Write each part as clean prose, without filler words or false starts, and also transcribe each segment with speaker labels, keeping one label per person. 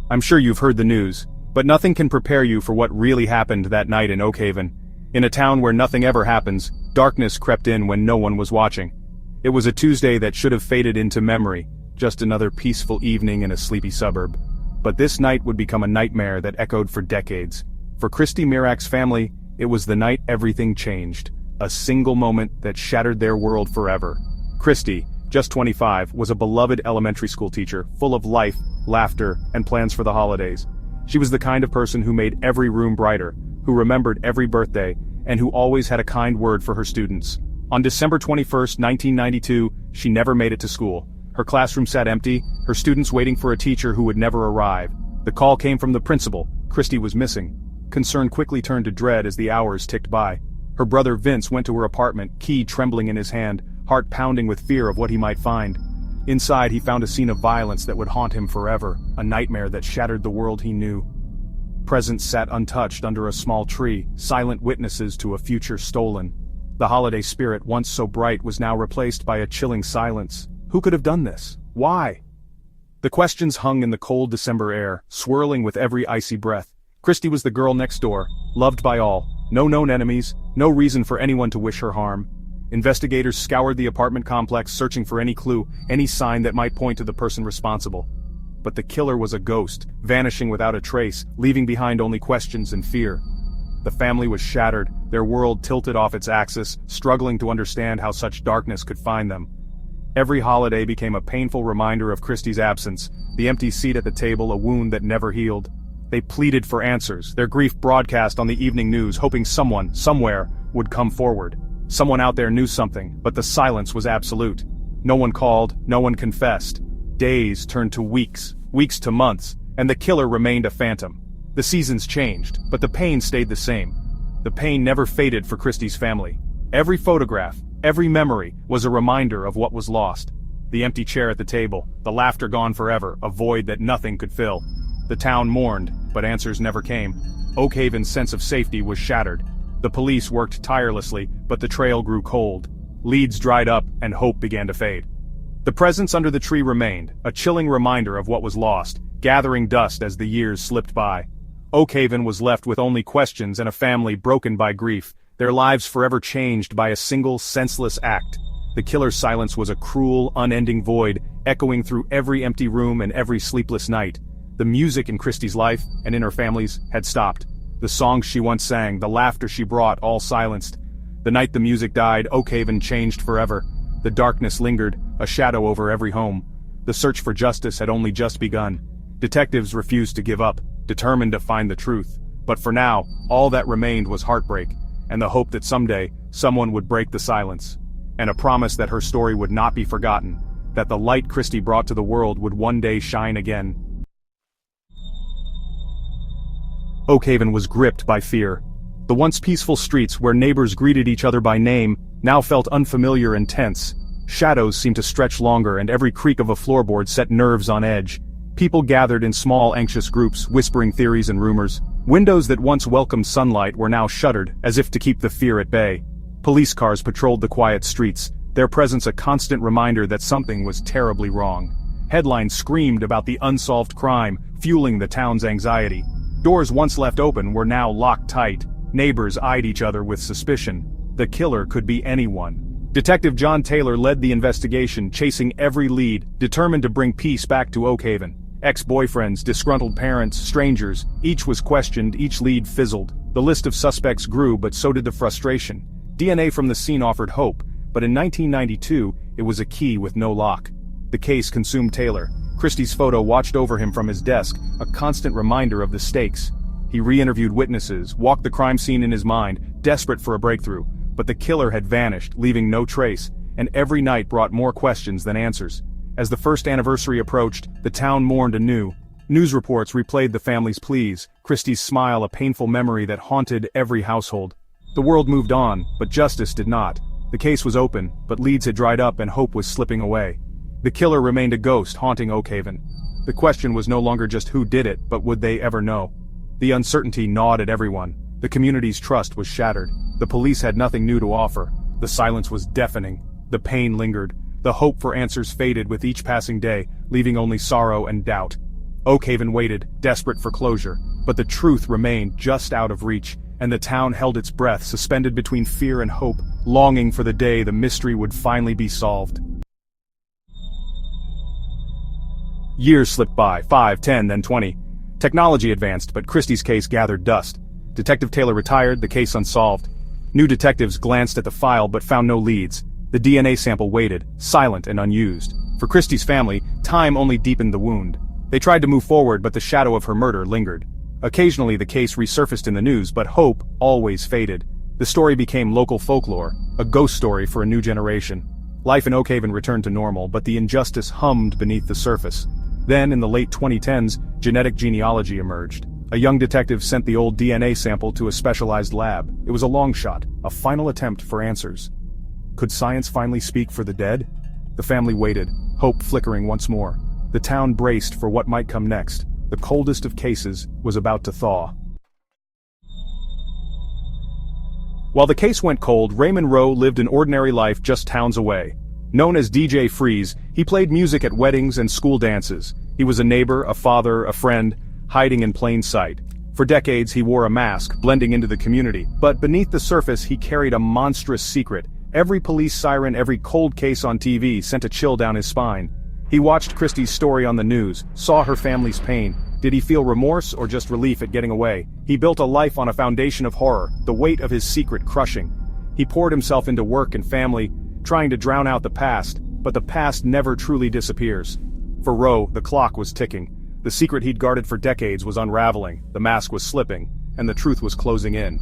Speaker 1: I'm sure you've heard the news, but nothing can prepare you for what really happened that night in Oakhaven. In a town where nothing ever happens, darkness crept in when no one was watching. It was a Tuesday that should have faded into memory, just another peaceful evening in a sleepy suburb. But this night would become a nightmare that echoed for decades. For Christy Mirak's family, it was the night everything changed. A single moment that shattered their world forever. Christy, just 25, was a beloved elementary school teacher, full of life, laughter, and plans for the holidays. She was the kind of person who made every room brighter, who remembered every birthday, and who always had a kind word for her students. On December 21, 1992, she never made it to school. Her classroom sat empty, her students waiting for a teacher who would never arrive. The call came from the principal. Christy was missing. Concern quickly turned to dread as the hours ticked by. Her brother Vince went to her apartment, key trembling in his hand, heart pounding with fear of what he might find. Inside he found a scene of violence that would haunt him forever, a nightmare that shattered the world he knew. Presents sat untouched under a small tree, silent witnesses to a future stolen. The holiday spirit, once so bright, was now replaced by a chilling silence. Who could have done this? Why? The questions hung in the cold December air, swirling with every icy breath. Christy was the girl next door, loved by all, no known enemies, no reason for anyone to wish her harm. Investigators scoured the apartment complex searching for any clue, any sign that might point to the person responsible. But the killer was a ghost, vanishing without a trace, leaving behind only questions and fear. The family was shattered, their world tilted off its axis, struggling to understand how such darkness could find them. Every holiday became a painful reminder of Christy's absence, the empty seat at the table a wound that never healed. They pleaded for answers, their grief broadcast on the evening news, hoping someone, somewhere, would come forward. Someone out there knew something, but the silence was absolute. No one called, no one confessed. Days turned to weeks, weeks to months, and the killer remained a phantom. The seasons changed, but the pain stayed the same. The pain never faded for Christy's family. Every photograph, every memory, was a reminder of what was lost. The empty chair at the table, the laughter gone forever, a void that nothing could fill. The town mourned, but answers never came. Oakhaven's sense of safety was shattered. The police worked tirelessly, but the trail grew cold. Leads dried up, and hope began to fade. The presence under the tree remained, a chilling reminder of what was lost, gathering dust as the years slipped by. Oakhaven was left with only questions and a family broken by grief, their lives forever changed by a single, senseless act. The killer's silence was a cruel, unending void, echoing through every empty room and every sleepless night. The music in Christy's life, and in her family's, had stopped. The songs she once sang, the laughter she brought, all silenced. The night the music died, Oakhaven changed forever. The darkness lingered, a shadow over every home. The search for justice had only just begun. Detectives refused to give up, determined to find the truth. But for now, all that remained was heartbreak, and the hope that someday, someone would break the silence. And a promise that her story would not be forgotten, that the light Christy brought to the world would one day shine again. Oakhaven was gripped by fear. The once peaceful streets where neighbors greeted each other by name now felt unfamiliar and tense. Shadows seemed to stretch longer, and every creak of a floorboard set nerves on edge. People gathered in small anxious groups, whispering theories and rumors. Windows that once welcomed sunlight were now shuttered, as if to keep the fear at bay. Police cars patrolled the quiet streets, their presence a constant reminder that something was terribly wrong. Headlines screamed about the unsolved crime, fueling the town's anxiety. Doors once left open were now locked tight. Neighbors eyed each other with suspicion. The killer could be anyone. Detective John Taylor led the investigation, chasing every lead, determined to bring peace back to Oakhaven. Ex-boyfriends, disgruntled parents, strangers, each was questioned, each lead fizzled. The list of suspects grew, but so did the frustration. DNA from the scene offered hope, but in 1992, it was a key with no lock. The case consumed Taylor. Christie's photo watched over him from his desk, a constant reminder of the stakes. He re-interviewed witnesses, walked the crime scene in his mind, desperate for a breakthrough. But the killer had vanished, leaving no trace, and every night brought more questions than answers. As the first anniversary approached, the town mourned anew. News reports replayed the family's pleas, Christie's smile a painful memory that haunted every household. The world moved on, but justice did not. The case was open, but leads had dried up and hope was slipping away. The killer remained a ghost haunting Oakhaven. The question was no longer just who did it, but would they ever know? The uncertainty gnawed at everyone. The community's trust was shattered. The police had nothing new to offer. The silence was deafening. The pain lingered. The hope for answers faded with each passing day, leaving only sorrow and doubt. Oakhaven waited, desperate for closure, but the truth remained just out of reach, and the town held its breath, suspended between fear and hope, longing for the day the mystery would finally be solved. Years slipped by, 5, 10, then 20. Technology advanced, but Christie's case gathered dust. Detective Taylor retired, the case unsolved. New detectives glanced at the file but found no leads. The DNA sample waited, silent and unused. For Christie's family, time only deepened the wound. They tried to move forward, but the shadow of her murder lingered. Occasionally the case resurfaced in the news, but hope always faded. The story became local folklore, a ghost story for a new generation. Life in Oakhaven returned to normal, but the injustice hummed beneath the surface. Then, in the late 2010s, genetic genealogy emerged. A young detective sent the old DNA sample to a specialized lab. It was a long shot, a final attempt for answers. Could science finally speak for the dead? The family waited, hope flickering once more. The town braced for what might come next. The coldest of cases was about to thaw. While the case went cold, Raymond Rowe lived an ordinary life just towns away. Known as DJ Freeze, he played music at weddings and school dances. He was a neighbor, a father, a friend, hiding in plain sight. For decades he wore a mask, blending into the community, but beneath the surface he carried a monstrous secret. Every police siren, every cold case on TV sent a chill down his spine. He watched Christie's story on the news, saw her family's pain. Did he feel remorse or just relief at getting away? He built a life on a foundation of horror, the weight of his secret crushing. He poured himself into work and family, trying to drown out the past, but the past never truly disappears. For Rowe, the clock was ticking. The secret he'd guarded for decades was unraveling, the mask was slipping, and the truth was closing in.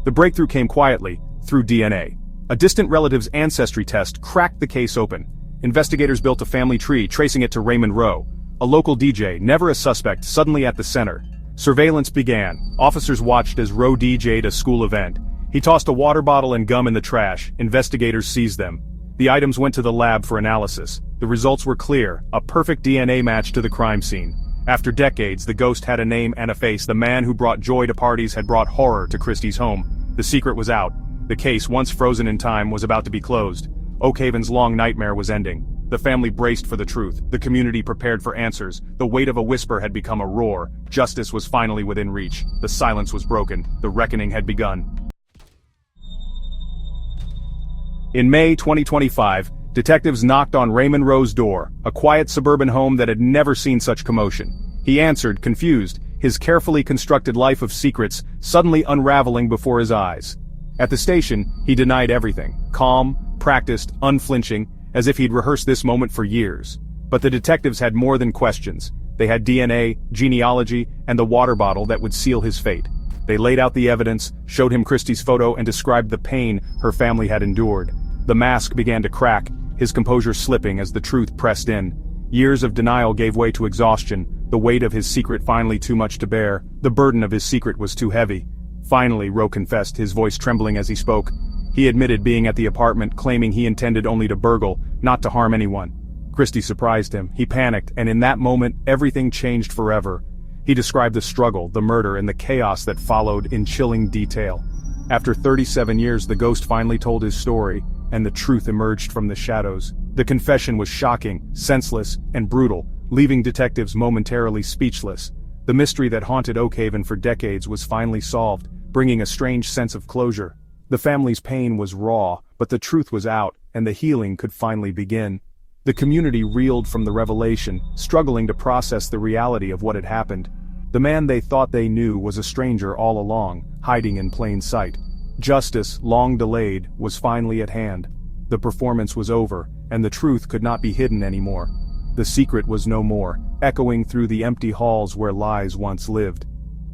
Speaker 1: The breakthrough came quietly, through DNA. A distant relative's ancestry test cracked the case open. Investigators built a family tree, tracing it to Raymond Rowe. A local DJ, never a suspect, suddenly at the center. Surveillance began. Officers watched as Rowe DJ'd a school event. He tossed a water bottle and gum in the trash. Investigators seized them. The items went to the lab for analysis. The results were clear, a perfect DNA match to the crime scene. After decades, the ghost had a name and a face. The man who brought joy to parties had brought horror to Christie's home. The secret was out. The case, once frozen in time, was about to be closed. Oakhaven's long nightmare was ending. The family braced for the truth. The community prepared for answers. The weight of a whisper had become a roar. Justice was finally within reach. The silence was broken. The reckoning had begun. In May 2025, detectives knocked on Raymond Rowe's door, a quiet suburban home that had never seen such commotion. He answered, confused, his carefully constructed life of secrets suddenly unraveling before his eyes. At the station, he denied everything, calm, practiced, unflinching, as if he'd rehearsed this moment for years. But the detectives had more than questions. They had DNA, genealogy, and the water bottle that would seal his fate. They laid out the evidence, showed him Christie's photo, and described the pain her family had endured. The mask began to crack, his composure slipping as the truth pressed in. Years of denial gave way to exhaustion, the weight of his secret finally too much to bear. The burden of his secret was too heavy. Finally, Rowe confessed, his voice trembling as he spoke. He admitted being at the apartment, claiming he intended only to burgle, not to harm anyone. Christie surprised him. He panicked, and in that moment, everything changed forever. He described the struggle, the murder, and the chaos that followed in chilling detail. After 37 years, the ghost finally told his story, and the truth emerged from the shadows. The confession was shocking, senseless, and brutal, leaving detectives momentarily speechless. The mystery that haunted Oakhaven for decades was finally solved, bringing a strange sense of closure. The family's pain was raw, but the truth was out, and the healing could finally begin. The community reeled from the revelation, struggling to process the reality of what had happened. The man they thought they knew was a stranger all along, hiding in plain sight. Justice, long delayed, was finally at hand. The performance was over, and the truth could not be hidden anymore. The secret was no more, echoing through the empty halls where lies once lived.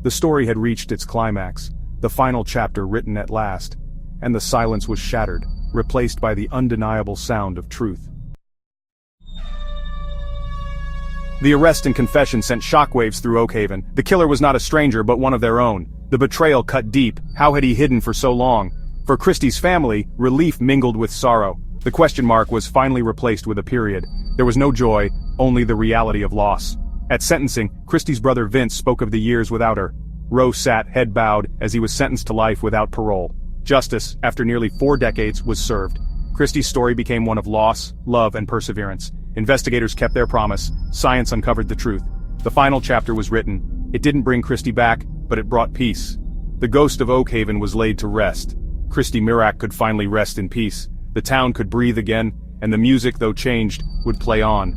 Speaker 1: The story had reached its climax, the final chapter written at last, and the silence was shattered, replaced by the undeniable sound of truth. The arrest and confession sent shockwaves through Oakhaven. The killer was not a stranger but one of their own. The betrayal cut deep. How had he hidden for so long? For Christie's family, relief mingled with sorrow. The question mark was finally replaced with a period. There was no joy, only the reality of loss. At sentencing, Christie's brother Vince spoke of the years without her. Rowe sat, head bowed, as he was sentenced to life without parole. Justice, after nearly 4 decades, was served. Christie's story became one of loss, love, and perseverance. Investigators kept their promise, science uncovered the truth. The final chapter was written. It didn't bring Christie back, but it brought peace. The ghost of Oakhaven was laid to rest. Christie Mirac could finally rest in peace. The town could breathe again, and the music, though changed, would play on.